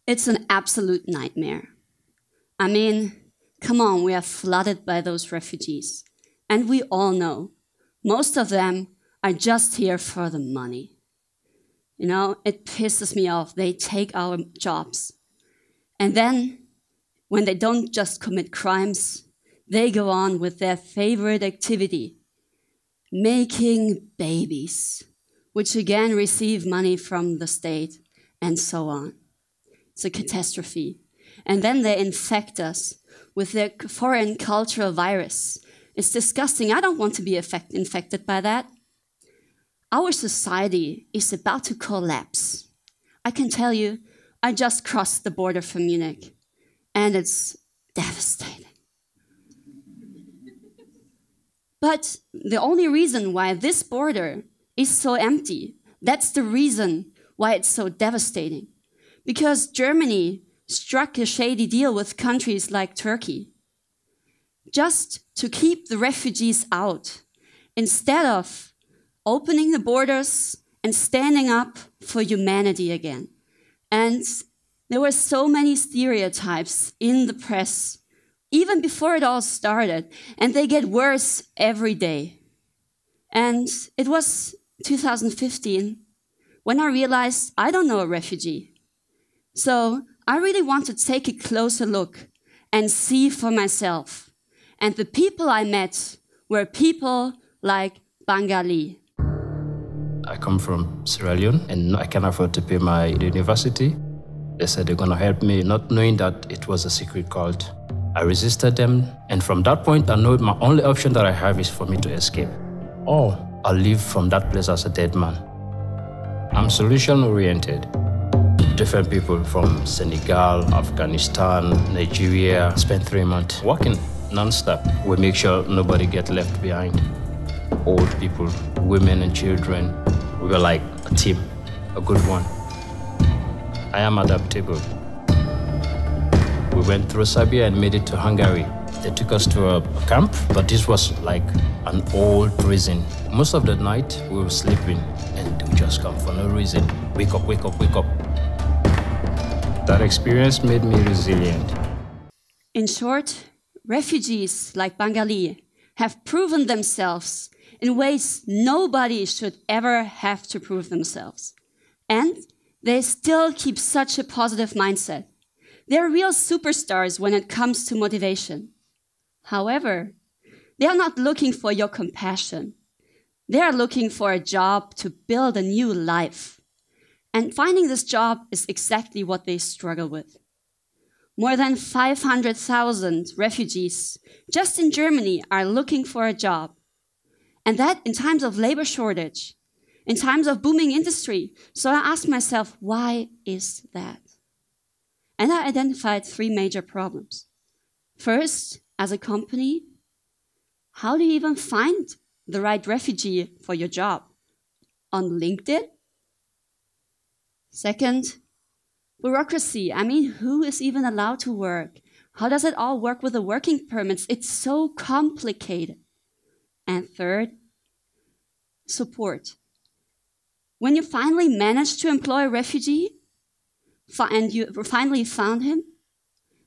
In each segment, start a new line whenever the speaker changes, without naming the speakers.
It's an absolute nightmare. I mean, come on, we are flooded by those refugees. And we all know, most of them are just here for the money. You know, it pisses me off. They take our jobs. And then, when they don't just commit crimes, they go on with their favorite activity, making babies, which again receive money from the state, and so on. It's a catastrophe. And then they infect us with their foreign cultural virus. It's disgusting. I don't want to be infected by that. Our society is about to collapse. I can tell you, I just crossed the border from Munich, and it's devastating. But the only reason why this border is so empty, that's the reason why it's so devastating. Because Germany struck a shady deal with countries like Turkey, just to keep the refugees out, instead of opening the borders and standing up for humanity again. And there were so many stereotypes in the press, even before it all started, and they get worse every day. And it was 2015 when I realized I don't know a refugee. So I really want to take a closer look and see for myself. And the people I met were people like Bengali.
I come from Sierra Leone and I can't afford to pay my university. They said they're going to help me, not knowing that it was a secret cult. I resisted them, and from that point I know my only option that I have is for me to escape. Or I'll leave from that place as a dead man. I'm solution-oriented. Different people from Senegal, Afghanistan, Nigeria spent 3 months working non-stop. We make sure nobody gets left behind. Old people, women and children. We were like a team, a good one. I am adaptable. We went through Serbia and made it to Hungary. They took us to a camp, but this was like an old prison. Most of the night we were sleeping and we just come for no reason. Wake up, wake up, wake up. That experience made me resilient.
In short, refugees like Bengali have proven themselves in ways nobody should ever have to prove themselves. And they still keep such a positive mindset. They're real superstars when it comes to motivation. However, they are not looking for your compassion. They are looking for a job to build a new life. And finding this job is exactly what they struggle with. More than 500,000 refugees just in Germany are looking for a job. And that in times of labor shortage, in times of booming industry. So I asked myself, why is that? And I identified 3 major problems. First, as a company, how do you even find the right refugee for your job? On LinkedIn? Second, bureaucracy. I mean, who is even allowed to work? How does it all work with the working permits? It's so complicated. And third, support. When you finally manage to employ a refugee, and you finally found him,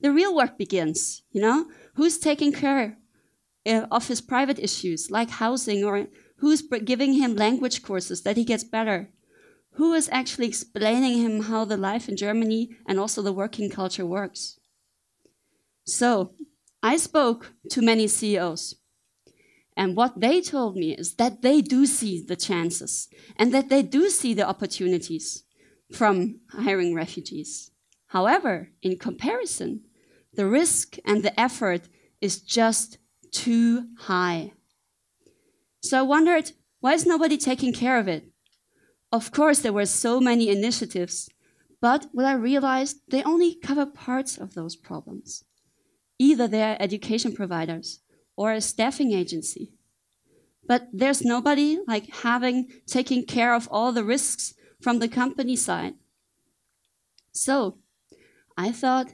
the real work begins, you know? Who's taking care of his private issues, like housing, or who's giving him language courses that he gets better? Who is actually explaining him how the life in Germany and also the working culture works? So, I spoke to many CEOs, and what they told me is that they do see the chances and that they do see the opportunities from hiring refugees. However, in comparison, the risk and the effort is just too high. So I wondered, why is nobody taking care of it? Of course, there were so many initiatives, but what I realized, they only cover parts of those problems. Either they're education providers or a staffing agency. But there's nobody like taking care of all the risks from the company side. So I thought,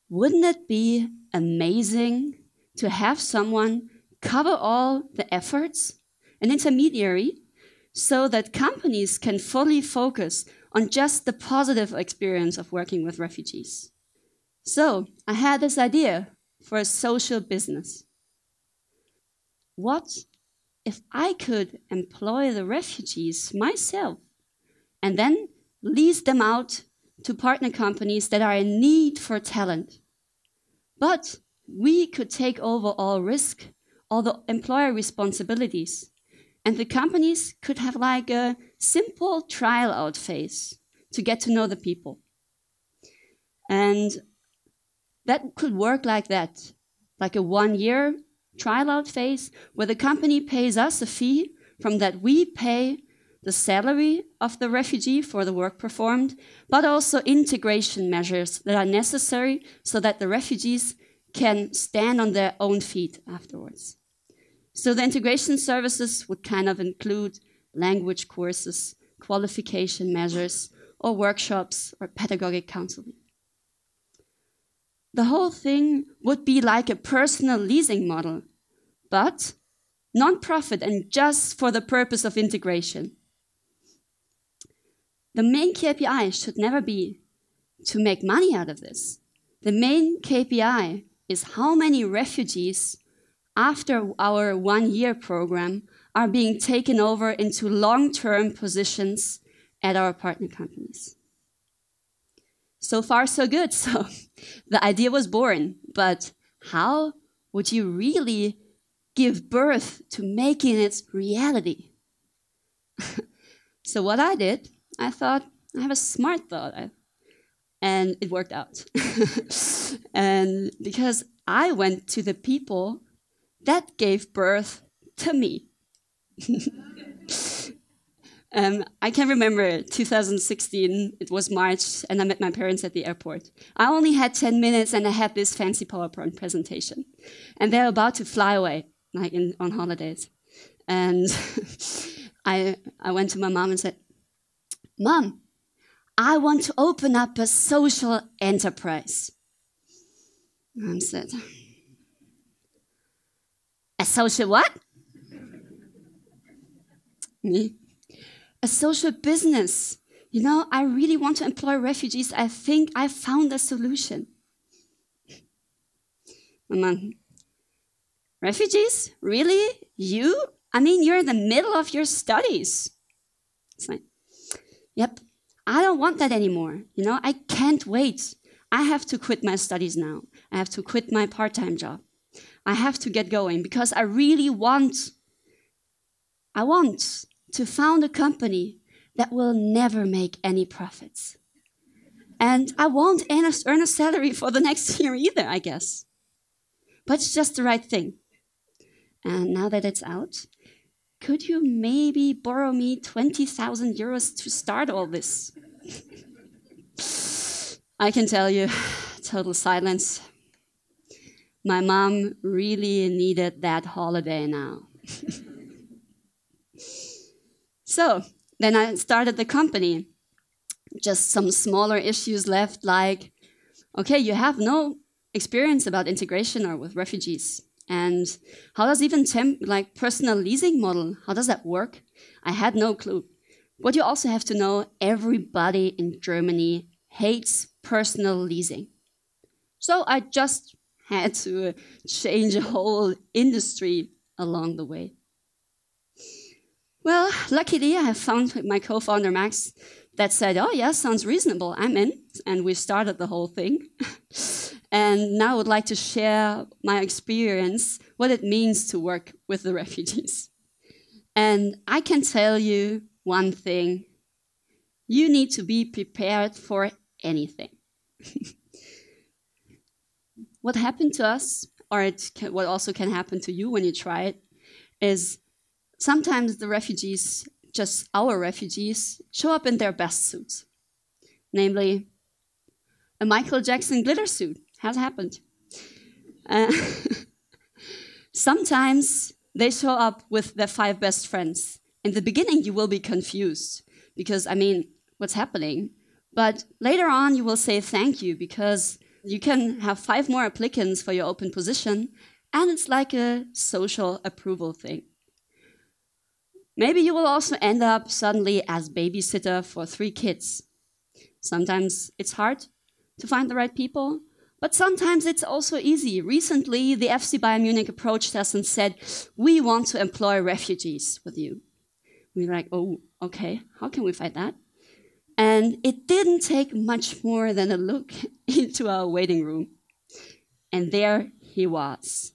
wouldn't it be amazing to have someone cover all the efforts, an intermediary, so that companies can fully focus on just the positive experience of working with refugees. So I had this idea for a social business. What if I could employ the refugees myself and then lease them out to partner companies that are in need for talent? But we could take over all risk, all the employer responsibilities, and the companies could have like a simple trial out phase to get to know the people. And that could work like that, like a 1-year trial out phase where the company pays us a fee. From that we pay the salary of the refugee for the work performed, but also integration measures that are necessary so that the refugees can stand on their own feet afterwards. So the integration services would kind of include language courses, qualification measures, or workshops or pedagogic counseling. The whole thing would be like a personal leasing model, but non-profit and just for the purpose of integration. The main KPI should never be to make money out of this. The main KPI is how many refugees after our 1-year program are being taken over into long-term positions at our partner companies. So far, so good. So the idea was born, but how would you really give birth to making it reality? So what I did, I thought, I have a smart thought, and it worked out. And because I went to the people that gave birth to me. I can remember 2016, it was March, and I met my parents at the airport. I only had 10 minutes and I had this fancy PowerPoint presentation. And they're about to fly away, like on holidays. And I went to my mom and said, "Mom, I want to open up a social enterprise." Mom said, "A social what?" Me? "A social business. You know, I really want to employ refugees. I think I found a solution." Mom, "Refugees? Really? You? I mean, you're in the middle of your studies." It's like, "Yep, I don't want that anymore. You know, I can't wait. I have to quit my studies now. I have to quit my part-time job. I have to get going because I really want to found a company that will never make any profits. And I won't earn a salary for the next year either, I guess. But it's just the right thing. And now that it's out, could you maybe borrow me 20,000 euros to start all this?" I can tell you, total silence. My mom really needed that holiday now. So then I started the company. Just some smaller issues left, like, okay, you have no experience about integration or with refugees. And how does even personal leasing model, how does that work? I had no clue. What you also have to know, everybody in Germany hates personal leasing. So I just had to change a whole industry along the way. Well, luckily I have found my co-founder Max that said, "Oh yeah, sounds reasonable, I'm in." And we started the whole thing. And now I would like to share my experience, what it means to work with the refugees. And I can tell you one thing, you need to be prepared for anything. What happened to us, or what also can happen to you when you try it, is sometimes the refugees, just our refugees, show up in their best suits. Namely, a Michael Jackson glitter suit has happened. Sometimes they show up with their 5 best friends. In the beginning, you will be confused because, I mean, what's happening? But later on, you will say thank you because you can have 5 more applicants for your open position, and it's like a social approval thing. Maybe you will also end up suddenly as babysitter for 3 kids. Sometimes it's hard to find the right people, but sometimes it's also easy. Recently, the FC Bayern Munich approached us and said, we want to employ refugees with you. We were like, oh, okay, how can we fight that? And it didn't take much more than a look into our waiting room. And there he was,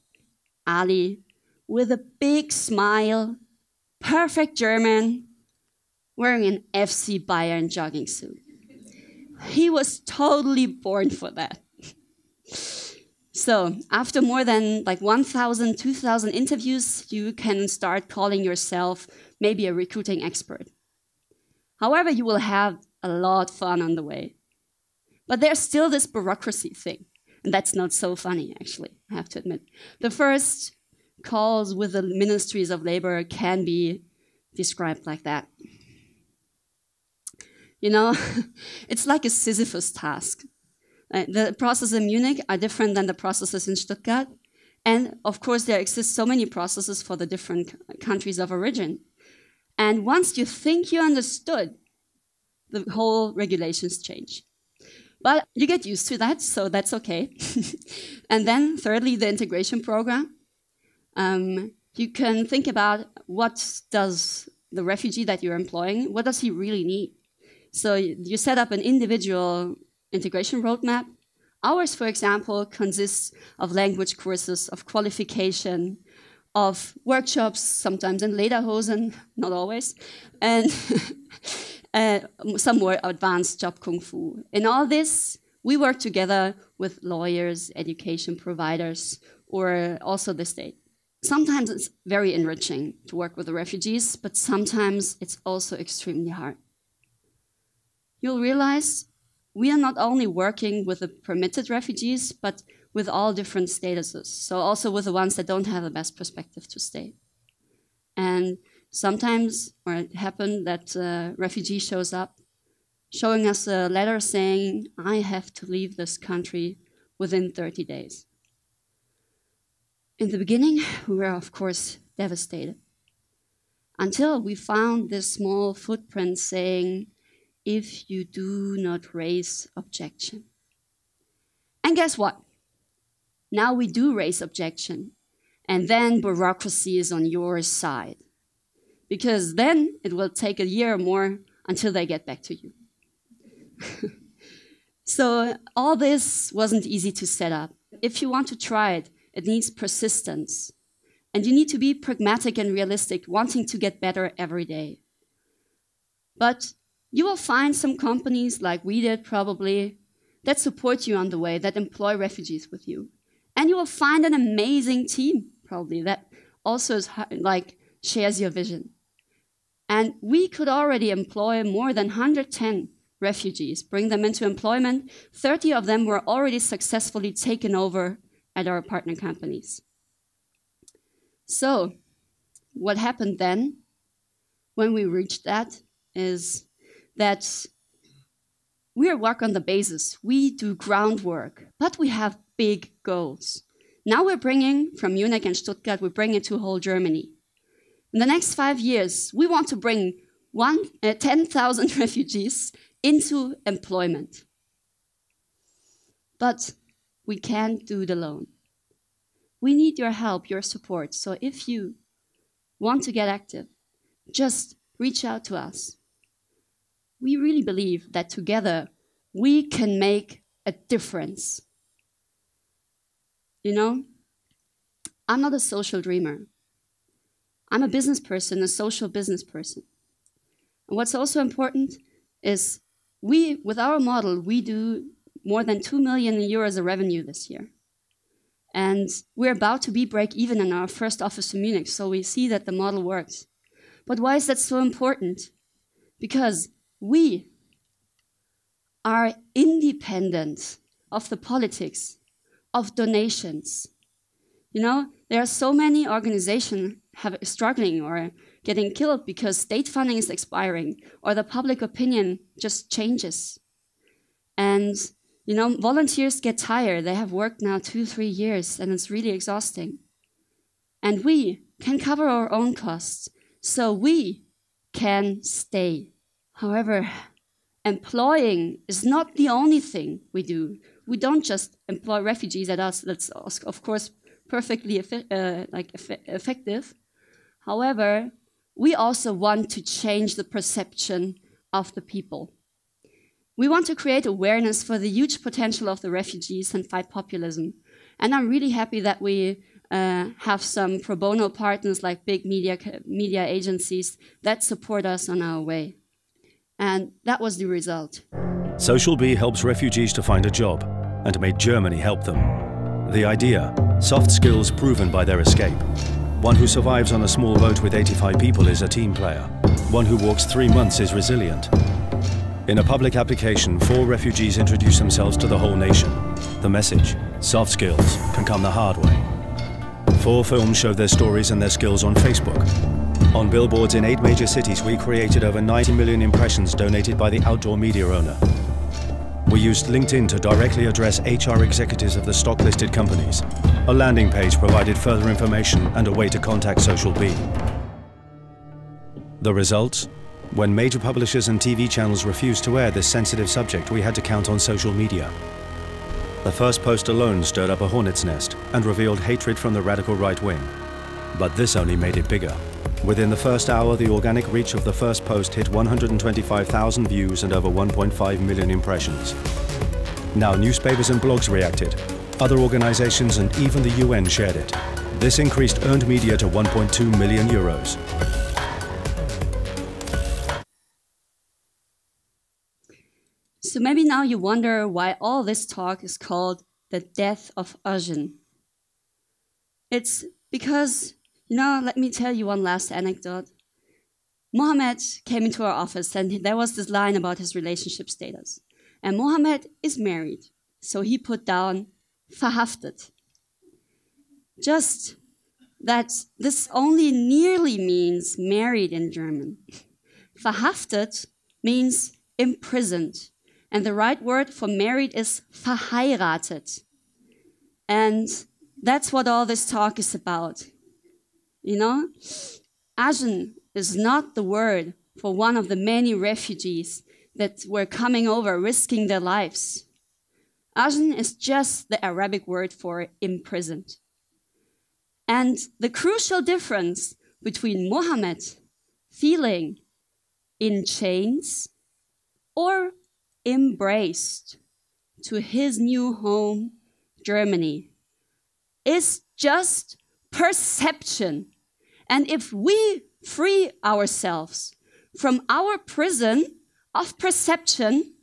Ali, with a big smile, perfect German, wearing an FC Bayern jogging suit. He was totally born for that. So after more than 1,000, 2,000 interviews, you can start calling yourself maybe a recruiting expert. However, you will have a lot of fun on the way. But there's still this bureaucracy thing. And that's not so funny, actually, I have to admit. The first calls with the ministries of labor can be described like that. You know, it's like a Sisyphus task. The processes in Munich are different than the processes in Stuttgart. And of course, there exist so many processes for the different countries of origin. And once you think you understood, the whole regulations change. But you get used to that, so that's okay. And then thirdly, the integration program. You can think about what does the refugee that you're employing, what does he really need? So you set up an individual integration roadmap. Ours, for example, consists of language courses, of qualification, of workshops, sometimes in lederhosen, not always, and some more advanced job kung fu. In all this, we work together with lawyers, education providers, or also the state. Sometimes it's very enriching to work with the refugees, but sometimes it's also extremely hard. You'll realize we are not only working with the permitted refugees, but with all different statuses. So also with the ones that don't have the best perspective to stay. And sometimes, or it happened that a refugee shows up, showing us a letter saying, I have to leave this country within 30 days. In the beginning, we were, of course, devastated. Until we found this small footprint saying, if you do not raise objection. And guess what? Now we do raise objection. And then bureaucracy is on your side. Because then it will take a year or more until they get back to you. So all this wasn't easy to set up. If you want to try it, it needs persistence. And you need to be pragmatic and realistic, wanting to get better every day. But you will find some companies, like we did probably, that support you on the way, that employ refugees with you. And you will find an amazing team, probably, that also is, shares your vision. And we could already employ more than 110 refugees, bring them into employment. 30 of them were already successfully taken over at our partner companies. So what happened then, when we reached that, is that we work on the basis. We do groundwork, but we have big goals. Now we're bringing, from Munich and Stuttgart, we bring it to whole Germany. In the next 5 years, we want to bring 10,000 refugees into employment. But we can't do it alone. We need your help, your support. So if you want to get active, just reach out to us. We really believe that together we can make a difference. You know, I'm not a social dreamer. I'm a business person, a social business person. And what's also important is with our model, we do more than 2 million euros of revenue this year. And we're about to be break even in our first office in Munich, so we see that the model works. But why is that so important? Because we are independent of the politics, of donations. You know, there are so many organizations struggling or getting killed because state funding is expiring or the public opinion just changes. And, you know, volunteers get tired. They have worked now 2-3 years and it's really exhausting. And we can cover our own costs. so we can stay. However, employing is not the only thing we do. We don't just employ refugees at us. That's of course perfectly effective. However, we also want to change the perception of the people. We want to create awareness for the huge potential of the refugees and fight populism. And I'm really happy that we have some pro bono partners like big media agencies that support us on our way. And that was the result.
Social B helps refugees to find a job and made Germany help them. The idea, soft skills proven by their escape. One who survives on a small boat with 85 people is a team player. One who walks 3 months is resilient. In a public application, 4 refugees introduce themselves to the whole nation. The message, soft skills, can come the hard way. 4 films show their stories and their skills on Facebook. On billboards in 8 major cities, we created over 90 million impressions donated by the outdoor media owner. We used LinkedIn to directly address HR executives of the stock-listed companies. A landing page provided further information and a way to contact Social B. The results? When major publishers and TV channels refused to air this sensitive subject, we had to count on social media. The first post alone stirred up a hornet's nest and revealed hatred from the radical right wing. But this only made it bigger. Within the first hour, the organic reach of the first post hit 125,000 views and over 1.5 million impressions. Now newspapers and blogs reacted. Other organizations and even the UN shared it. This increased earned media to 1.2 million euros.
So maybe now you wonder why all this talk is called the death of Alsijn. It's because, let me tell you one last anecdote. Mohammed came into our office and there was this line about his relationship status. And Mohammed is married, so he put down verhaftet. Just that this only nearly means married in German. Verhaftet means imprisoned. And the right word for married is verheiratet. And that's what all this talk is about. Alsijn is not the word for one of the many refugees that were coming over, risking their lives. Alsijn is just the Arabic word for imprisoned. And the crucial difference between Mohammed feeling in chains or embraced to his new home, Germany, is just perception. And if we free ourselves from our prison of perception,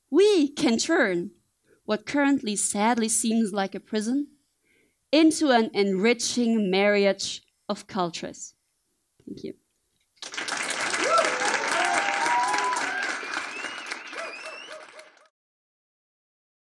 we can turn what currently sadly seems like a prison into an enriching marriage of cultures. Thank you.